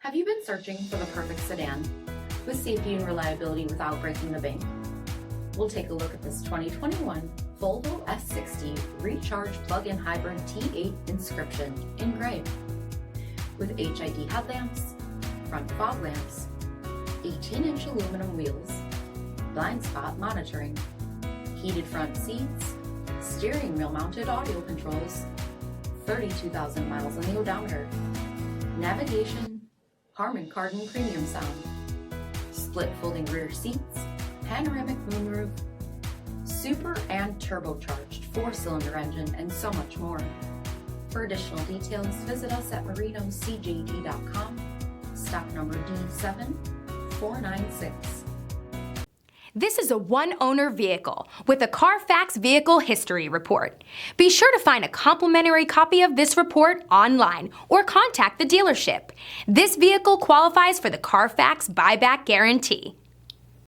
Have you been searching for the perfect sedan with safety and reliability without breaking the bank? We'll take a look at this 2021 Volvo S60 Recharge Plug-in Hybrid T8 Inscription in gray. With HID headlamps, front fog lamps, 18-inch aluminum wheels, blind spot monitoring, heated front seats, steering wheel mounted audio controls, 32,000 miles on the odometer, navigation, Harman Kardon premium sound, split folding rear seats, panoramic moonroof, super and turbocharged 4-cylinder engine, and so much more. For additional details, visit us at marinocjd.com, stock number D7496. This is a one-owner vehicle with a CARFAX Vehicle History Report. Be sure to find a complimentary copy of this report online or contact the dealership. This vehicle qualifies for the CARFAX Buyback Guarantee.